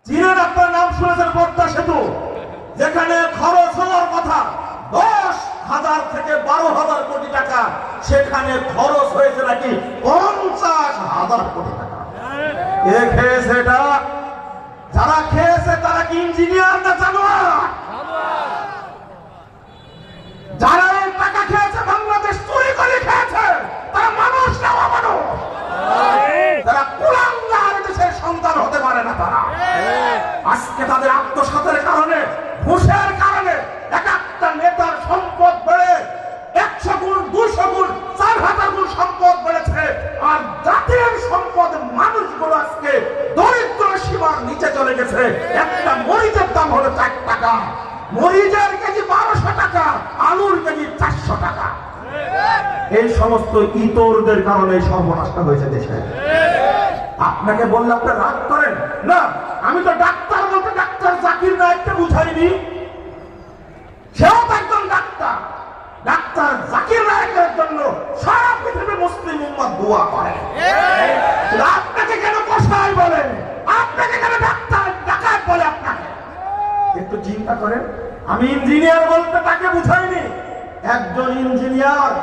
চীনের আপনার নাম শুনেছেন পদ্মা সেতু, যেখানে খরচ হওয়ার কথা 10,000 থেকে 12,000 কোটি টাকা, সেখানে খরচ হয়েছে নাকি 50,000 কোটি টাকা। কে খেয়েছে এটা? যারা খেয়েছে তারা কি ইঞ্জিনিয়ার না জানোয়ার? যারা এই টাকা খেয়েছে, বাংলাদেশ চুরি করে খেয়েছে, তারা মানুষ না অমানুষ। তারা কুলাঙ্গার দেশের সন্তান হতে পারে না। তারা আজকে তাদের আত্মসাতের কারণে, ঘুষের কারণে এক একটা নেতার সম্পদ বেড়ে 100 গুণ, 200 গুণ, 4,000 গুণ সম্পদ বেড়েছে। আর জাতির সম্পদ, মানুষগুলো আজকে দরিদ্র সীমার নিচে চলে গেছে। একটা মরিচের দাম হলো 4 টাকা, মরিচের কেজি 1200 টাকা, আলুর কেজি 400 টাকা। এই সমস্ত ইতরদের কারণে সর্বনাশটা হয়েছে দেশে। আপনাকে বললে আপনি রাগ করেন না। আমি তো ডাক্তার বলতে ডাক্তার জাকির নায়েককে বুঝাইনি, সেও তো একজন ডাক্তার। ডাক্তার জাকির নায়েকের জন্য সারা পৃথিবী মুসলিম উম্মাহ দোয়া করে। আপনাকে কেন কসাই বলে, আপনাকে কেন ডাক্তার ডাকাত বলে? আপনাকে একটু চিন্তা করেন। আমি ইঞ্জিনিয়ার বলতে তাকে বুঝাইনি। একজন ইঞ্জিনিয়ার,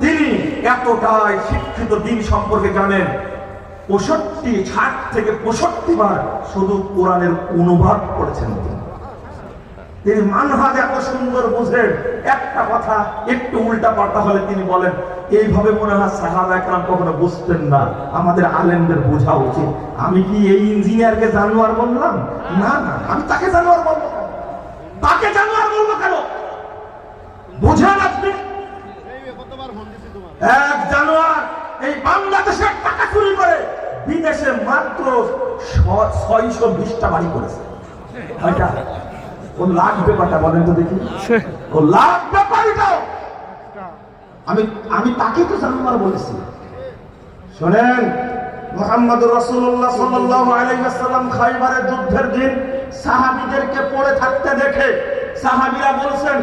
তিনি এতটাই শিক্ষিত, দিন সম্পর্কে জানেন, 60 থেকে 65 বার শুধু কোরআনের অনুবাদ করেছেন। তিনি মানহাজ এত সুন্দর বুঝেন, একটা কথা একটু উল্টা পাল্টা হলে তিনি বলেন, এইভাবে মনে হয় সাহাবা একরাম কখনো বুঝতেন না, আমাদের আলেমদের বোঝা উচিত। আমি কি এই ইঞ্জিনিয়ারকে জানোয়ার বললাম? না না, আমি তাকে জানোয়ার বলবো কেন? তাকে জানোয়ার বলবো কেন? বুঝেন আপনি? এক জানোয়ার এই বাংলাদেশের টাকা চুরি করে বিদেশে মাত্র 620টা বাড়ি করেছে। ও লাখ ব্যাপারটা বলেন তো দেখি, ও লাখ ব্যাপারটাও আমি তাকে তো জানোয়ার বলেছি। শোনেন, মুহাম্মদুর রাসূলুল্লাহ সাল্লাল্লাহু আলাইহি ওয়াসাল্লাম খায়বারের যুদ্ধের দিন সাহাবীদেরকে পড়ে থাকতে দেখে সাহাবীরা বলছেন,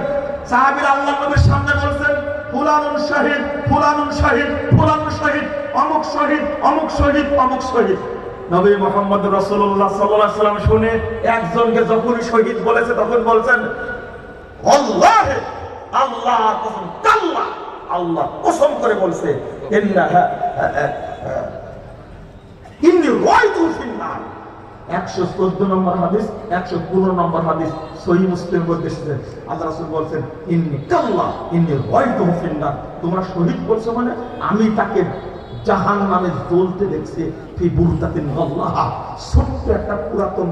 সাহাবীরা আল্লাহর নবীর সামনে বলছেন, ফুলানুন শহীদ, ফুলানুন শহীদ, ফুলানুন শহীদ, অমুক শহীদ, অমুক শহীদ, অমুক শহীদ। নবী মুহাম্মদ রাসূলুল্লাহ সাল্লাল্লাহু আলাইহি ওয়াসাল্লাম শুনে একজনকে যখনই শহীদ বলেছে তখন বলছেন, আল্লাহ, আল্লাহর কসম, কাল্লা, আল্লাহ কসম করে বলছে, ইন্নী রাআইতুহু ফিন-নার। 114 নম্বর হাদিস, 115 নম্বর হাদিস সহিহ মুসলিম মধ্যে এসেছে। আল্লাহ রাসূল বলছেন, ইন্নী কাল্লা, ইন্নী রাআইতুহু ফিন-নার। তোমরা শহীদ বলছো মানে আমি তাকে জাহান্নামে জ্বলতে দেখছি। ফি বুরদাতিন আল্লাহ, ছোট্ট একটা পুরাতন